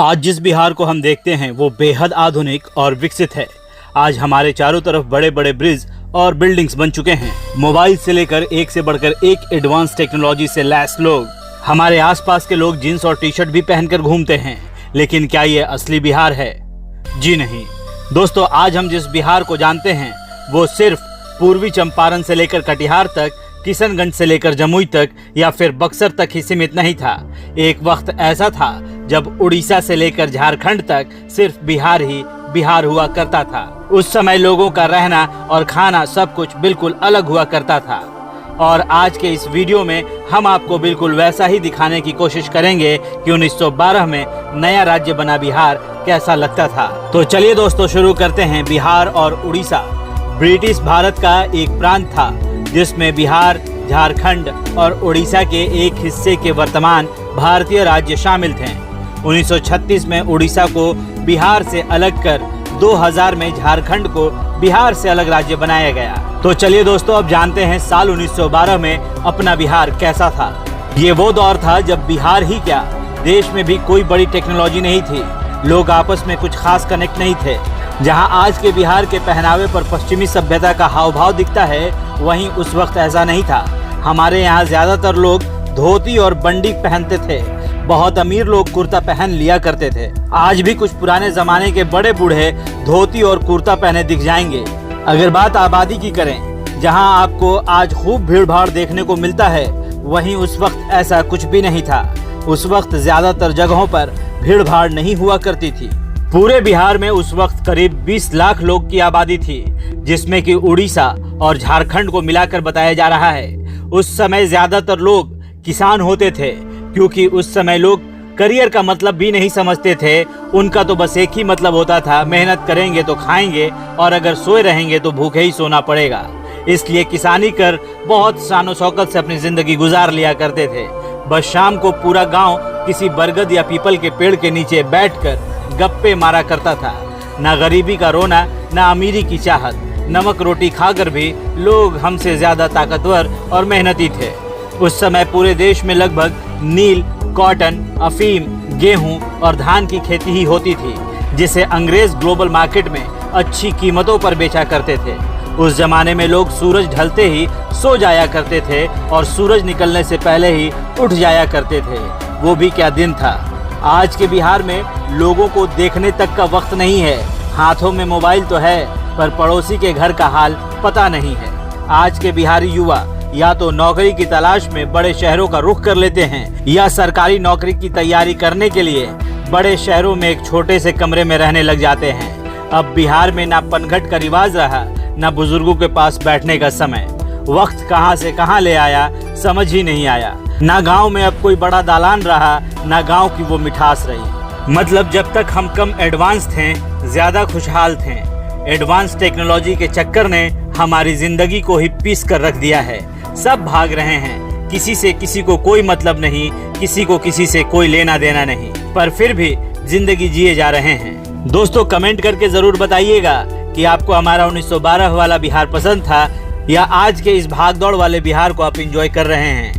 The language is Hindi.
आज जिस बिहार को हम देखते हैं वो बेहद आधुनिक और विकसित है। आज हमारे चारों तरफ बड़े बड़े ब्रिज और बिल्डिंग्स बन चुके हैं। मोबाइल से लेकर एक से बढ़कर एक एडवांस टेक्नोलॉजी से लैस लोग। हमारे आसपास के लोग जींस और टी शर्ट भी पहनकर घूमते हैं, लेकिन क्या ये असली बिहार है? जी नहीं दोस्तों, आज हम जिस बिहार को जानते हैं वो सिर्फ पूर्वी चंपारण से लेकर कटिहार तक, किशनगंज से लेकर जमुई तक या फिर बक्सर तक ही सीमित नहीं था। एक वक्त ऐसा था जब उड़ीसा से लेकर झारखंड तक सिर्फ बिहार ही बिहार हुआ करता था। उस समय लोगों का रहना और खाना सब कुछ बिल्कुल अलग हुआ करता था। और आज के इस वीडियो में हम आपको बिल्कुल वैसा ही दिखाने की कोशिश करेंगे कि 1912 में नया राज्य बना बिहार कैसा लगता था। तो चलिए दोस्तों, शुरू करते हैं। बिहार और उड़ीसा ब्रिटिश भारत का एक प्रांत था जिसमें बिहार, झारखंड और उड़ीसा के एक हिस्से के वर्तमान भारतीय राज्य शामिल थे। 1936 में उड़ीसा को बिहार से अलग कर 2000 में झारखंड को बिहार से अलग राज्य बनाया गया। तो चलिए दोस्तों, अब जानते हैं साल 1912 में अपना बिहार कैसा था। ये वो दौर था जब बिहार ही क्या, देश में भी कोई बड़ी टेक्नोलॉजी नहीं थी। लोग आपस में कुछ खास कनेक्ट नहीं थे। जहां आज के बिहार के पहनावे पर पश्चिमी सभ्यता का हाव भाव दिखता है, वहीं उस वक्त ऐसा नहीं था। हमारे यहाँ ज्यादातर लोग धोती और बंडी पहनते थे। बहुत अमीर लोग कुर्ता पहन लिया करते थे। आज भी कुछ पुराने जमाने के बड़े बूढ़े धोती और कुर्ता पहने दिख जाएंगे। अगर बात आबादी की करें, जहां आपको आज खूब भीड़ भाड़ देखने को मिलता है, वहीं उस वक्त ऐसा कुछ भी नहीं था। उस वक्त ज्यादातर जगहों पर भीड़ भाड़ नहीं हुआ करती थी। पूरे बिहार में उस वक्त करीब 20 लाख लोग की आबादी थी, जिसमें कि उड़ीसा और झारखंड को मिलाकर बताया जा रहा है। उस समय ज्यादातर लोग किसान होते थे, क्योंकि उस समय लोग करियर का मतलब भी नहीं समझते थे। उनका तो बस एक ही मतलब होता था, मेहनत करेंगे तो खाएंगे और अगर सोए रहेंगे तो भूखे ही सोना पड़ेगा। इसलिए किसानी कर बहुत शानो शौकत से अपनी जिंदगी गुजार लिया करते थे। बस शाम को पूरा गांव किसी बरगद या पीपल के पेड़ के नीचे बैठकर गप्पे मारा करता था। ना गरीबी का रोना, ना अमीरी की चाहत। नमक रोटी खाकर भी लोग हमसे ज्यादा ताकतवर और मेहनती थे। उस समय पूरे देश में लगभग नील, कॉटन, अफीम, गेहूं और धान की खेती ही होती थी, जिसे अंग्रेज ग्लोबल मार्केट में अच्छी कीमतों पर बेचा करते थे। उस जमाने में लोग सूरज ढलते ही सो जाया करते थे और सूरज निकलने से पहले ही उठ जाया करते थे। वो भी क्या दिन था। आज के बिहार में लोगों को देखने तक का वक्त नहीं है। हाथों में मोबाइल तो है, पर पड़ोसी के घर का हाल पता नहीं है। आज के बिहारी युवा या तो नौकरी की तलाश में बड़े शहरों का रुख कर लेते हैं, या सरकारी नौकरी की तैयारी करने के लिए बड़े शहरों में एक छोटे से कमरे में रहने लग जाते हैं। अब बिहार में ना पनघट का रिवाज रहा, ना बुजुर्गों के पास बैठने का समय। वक्त कहां से कहां ले आया, समझ ही नहीं आया। ना गांव में अब कोई बड़ा दालान रहा, ना गांव की वो मिठास रही। मतलब जब तक हम कम एडवांस थे, ज्यादा खुशहाल थे। एडवांस टेक्नोलॉजी के चक्कर ने हमारी जिंदगी को ही पीस कर रख दिया है। सब भाग रहे हैं, किसी से किसी को कोई मतलब नहीं, किसी को किसी से कोई लेना देना नहीं, पर फिर भी जिंदगी जिए जा रहे हैं। दोस्तों, कमेंट करके जरूर बताइएगा कि आपको हमारा 1912 वाला बिहार पसंद था, या आज के इस भागदौड़ वाले बिहार को आप एंजॉय कर रहे हैं।